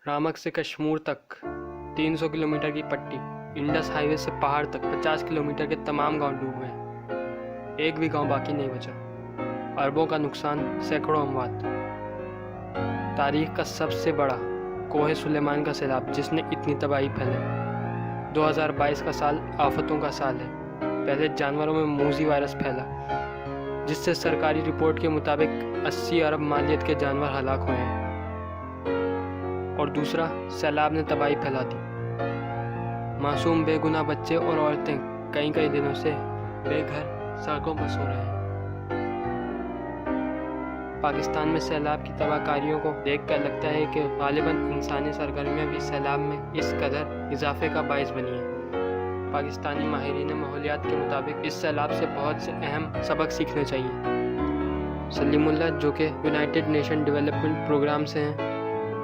रामक से कश्मीर तक 300 किलोमीटर की पट्टी, इंडस हाईवे से पहाड़ तक 50 किलोमीटर के तमाम गांव डूब गए। एक भी गांव बाकी नहीं बचा। अरबों का नुकसान, सैकड़ों अमवात। तारीख का सबसे बड़ा कोहे सुलेमान का सैलाब जिसने इतनी तबाही फैलाई। 2022 का साल आफतों का साल है। पहले जानवरों में मूजी वायरस फैला जिससे सरकारी रिपोर्ट के मुताबिक 80 अरब मालियत के जानवर हलाक हुए हैं, और दूसरा सैलाब ने तबाही फैला दी। मासूम बेगुनाह बच्चे और औरतें कई दिनों से बेघर सड़कों पर सो रहे हैं। पाकिस्तान में सैलाब की तबाहकारियों को देखकर लगता है कि गालिबन इंसानी सरगर्मियां भी सैलाब में इस कदर इजाफे का बाइस बनी है। पाकिस्तानी माहिरीन माहौलियात के मुताबिक इस सैलाब से बहुत से अहम सबक सीखने चाहिए। सलीमुल्लाह, जो कि यूनाइटेड नेशन डेवलपमेंट प्रोग्राम से हैं,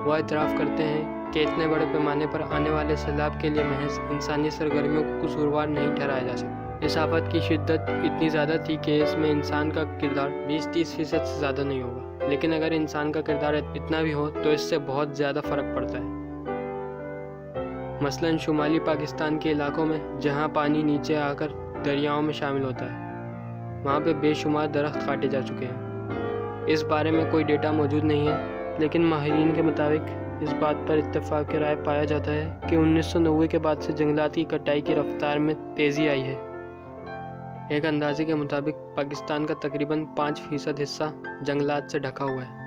वह इतराफ़ करते हैं कि इतने बड़े पैमाने पर आने वाले सैलाब के लिए महज इंसानी सरगर्मियों को कसूरवार नहीं ठहराया जा सकता। इस आफत की शिद्दत इतनी ज़्यादा थी कि इसमें इंसान का किरदार 20-30% से ज़्यादा नहीं होगा, लेकिन अगर इंसान का किरदार इतना भी हो तो इससे बहुत ज़्यादा फ़र्क पड़ता है। मसलन शुमाली पाकिस्तान के इलाकों में जहाँ पानी नीचे आकर दरियाओं में शामिल होता है, वहाँ पे बेशुमार दरख्त काटे जा चुके हैं। इस बारे में कोई डेटा मौजूद नहीं है, लेकिन माहिरीन के मुताबिक इस बात पर इत्तेफाक राय पाया जाता है कि 1990 के बाद से जंगलात की कटाई की रफ्तार में तेज़ी आई है। एक अंदाजे के मुताबिक पाकिस्तान का तकरीबन 5% हिस्सा जंगलात से ढका हुआ है।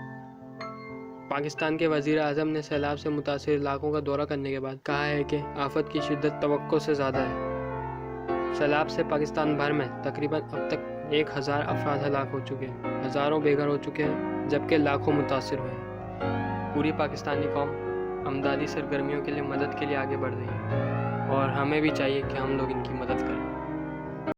पाकिस्तान के वज़ीर आज़म ने सैलाब से मुतासिर इलाकों का दौरा करने के बाद कहा है कि आफत की शिद्दत तवक्को से ज़्यादा है। सैलाब से पाकिस्तान भर में तकरीबन अब तक 1000 अफराद हलाक हो चुके हैं, हज़ारों बेघर हो चुके हैं, जबकि लाखों मुतासिर हुए हैं। पूरी पाकिस्तानी कौम अमदादी सरगर्मियों के लिए मदद के लिए आगे बढ़ रही है, और हमें भी चाहिए कि हम लोग इनकी मदद करें।